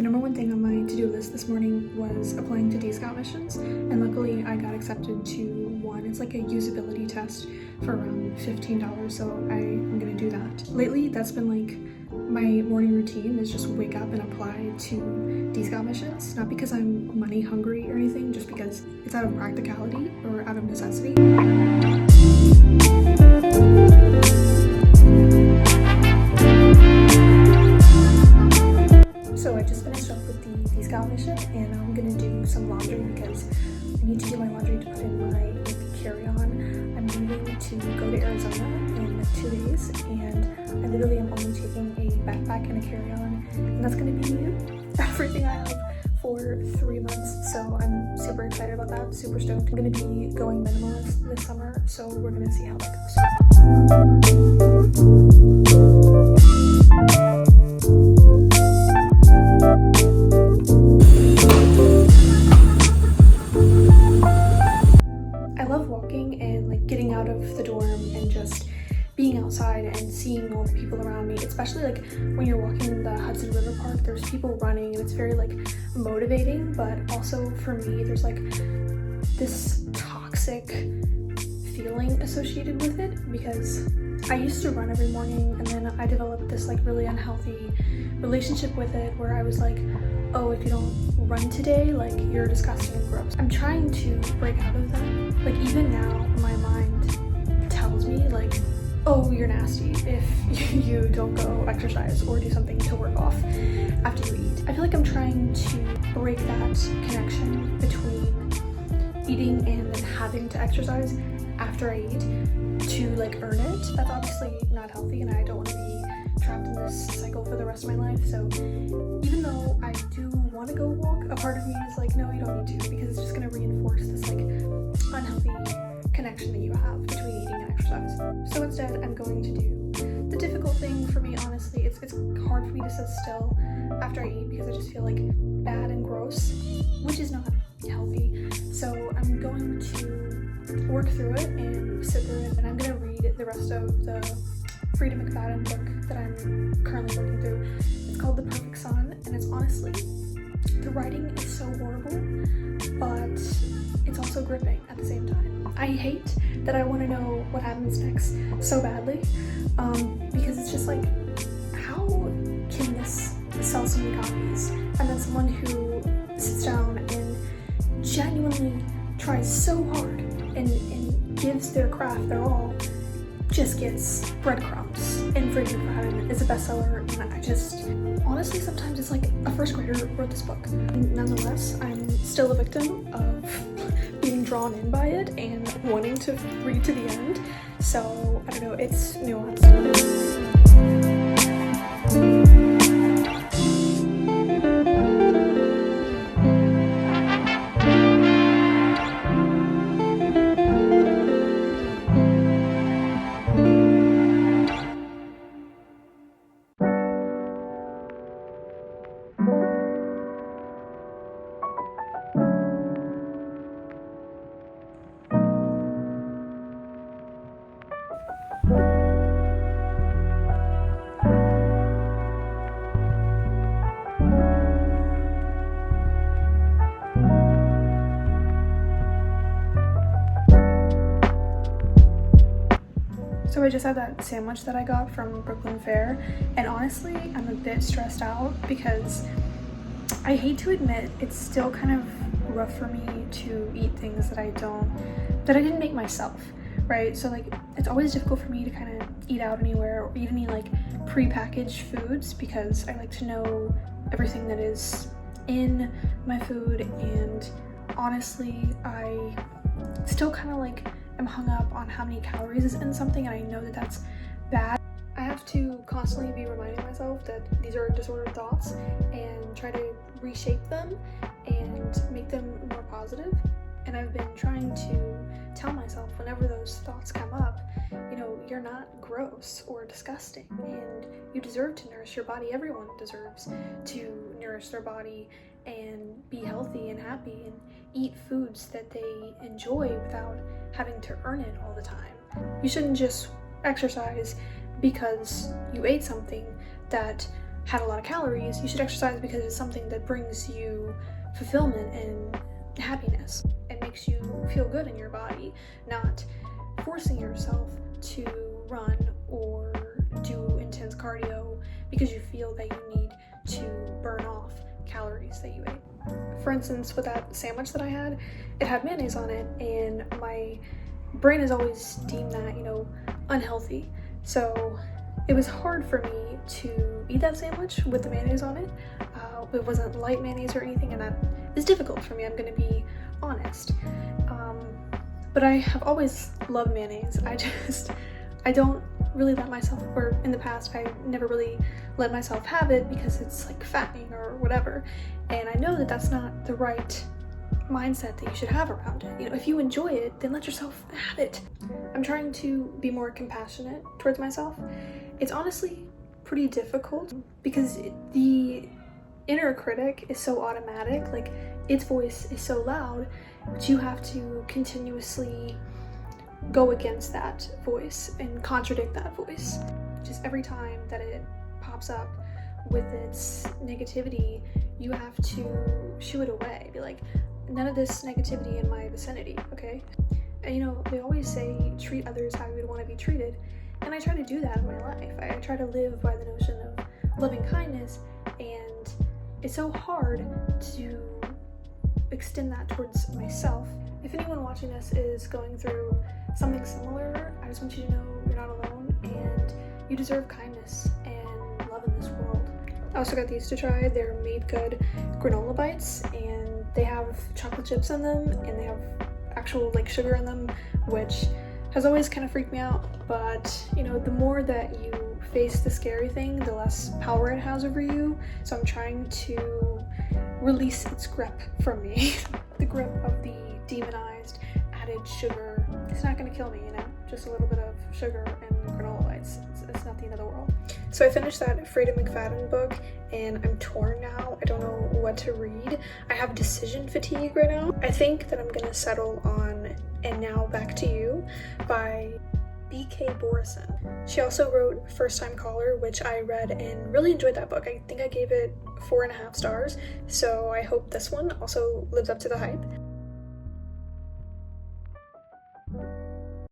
The number one thing on my to-do list this morning was applying to D-Scout missions, and luckily I got accepted to one. It's like a usability test for around $15, so I'm gonna do that. Lately, that's been like my morning routine is just wake up and apply to D-Scout missions, not because I'm money hungry or anything, just because it's out of practicality or out of necessity. So I just finished up with the D-Scout mission, and I'm gonna do some laundry because I need to do my laundry to put in my carry-on. I'm leaving to go to Arizona in 2 days, and I literally am only taking a backpack and a carry-on, and that's gonna be everything I have for 3 months. So I'm super excited about that, super stoked. I'm gonna be going minimalist this summer, so we're gonna see how that goes. Getting out of the dorm and just being outside and seeing all the people around me, especially like when you're walking in the Hudson River Park, there's people running and it's very like motivating, but also for me there's like this toxic feeling associated with it because I used to run every morning, and then I developed this like really unhealthy relationship with it where I was like, oh, if you don't run today, like you're disgusting and gross. I'm trying to break out of that. Like even now my mind tells me like, oh, you're nasty if you don't go exercise or do something to work off after you eat. I feel like I'm trying to break that connection between eating and then having to exercise after I eat to like earn it. That's obviously not healthy, and I don't want to be trapped in this cycle for the rest of my life. So even though I do want to go walk, a part of me is like, no, you don't need to, because it's just going to reinforce this like unhealthy connection that you have between eating and exercise. So instead I'm going to do the difficult thing for me. Honestly, it's hard for me to sit still after I eat because I just feel like bad and gross, which is not healthy. So I'm going to work through it and sit through it, and I'm going to read the rest of the Frida McFadden book that I'm currently working through. It's called The Perfect Son, and it's honestly, the writing is so horrible, but it's also gripping at the same time. I hate that I want to know what happens next so badly, because it's just like, how can this sell so many copies? And then someone who sits down and genuinely tries so hard and gives their craft their all just gets breadcrumbs. And Frida McFadden is a bestseller, and I just, honestly, sometimes it's like a first grader wrote this book. Nonetheless, I'm still a victim of being drawn in by it and wanting to read to the end. So, I don't know, it's nuanced. So I just had that sandwich that I got from Brooklyn Fare, and honestly, I'm a bit stressed out because I hate to admit it's still kind of rough for me to eat things that I didn't make myself, right? So like, it's always difficult for me to kind of eat out anywhere or eat any like pre-packaged foods because I like to know everything that is in my food, and honestly, I still kind of like I'm hung up on how many calories is in something, and I know that that's bad. I have to constantly be reminding myself that these are disordered thoughts and try to reshape them and make them more positive. And I've been trying to tell myself whenever those thoughts come up, you know, you're not gross or disgusting, and you deserve to nourish your body. Everyone deserves to nourish their body and be healthy and happy and eat foods that they enjoy without having to earn it all the time. You shouldn't just exercise because you ate something that had a lot of calories, you should exercise because it's something that brings you fulfillment and happiness and makes you feel good in your body, not forcing yourself to run or do intense cardio because you feel that you need to burn off calories that you ate. For instance, with that sandwich that I had, it had mayonnaise on it, and my brain has always deemed that, unhealthy. So it was hard for me to eat that sandwich with the mayonnaise on it. It wasn't light mayonnaise or anything, and that is difficult for me, I'm gonna be honest. But I have always loved mayonnaise. I don't really let myself, or in the past, I never really let myself have it because it's like fattening or whatever. And I know that that's not the right mindset that you should have around it. If you enjoy it, then let yourself have it. I'm trying to be more compassionate towards myself. It's honestly pretty difficult because the inner critic is so automatic, like its voice is so loud, but you have to continuously go against that voice and contradict that voice. Just every time that it pops up with its negativity, you have to shoo it away. Be like, none of this negativity in my vicinity, okay? And they always say treat others how you would want to be treated, and I try to do that in my life. I try to live by the notion of loving kindness, and it's so hard to extend that towards myself. If anyone watching this is going through something similar, I just want you to know you're not alone, and you deserve kindness and love in this world. I also got these to try. They're Made Good granola bites, and they have chocolate chips in them, and they have actual sugar in them, which has always kind of freaked me out. But the more that you face the scary thing, the less power it has over you. So I'm trying to release its grip from me. The grip of the demonized added sugar. It's not gonna kill me, just a little bit of sugar and granola bites. It's not the end of the world. So I finished that Freida McFadden book, and I'm torn now. I don't know what to read. I have decision fatigue right now. I think that I'm gonna settle on And Now Back to You by B.K. Borison. She also wrote First Time Caller, which I read and really enjoyed that book. I think I gave it 4.5 stars, so I hope this one also lives up to the hype.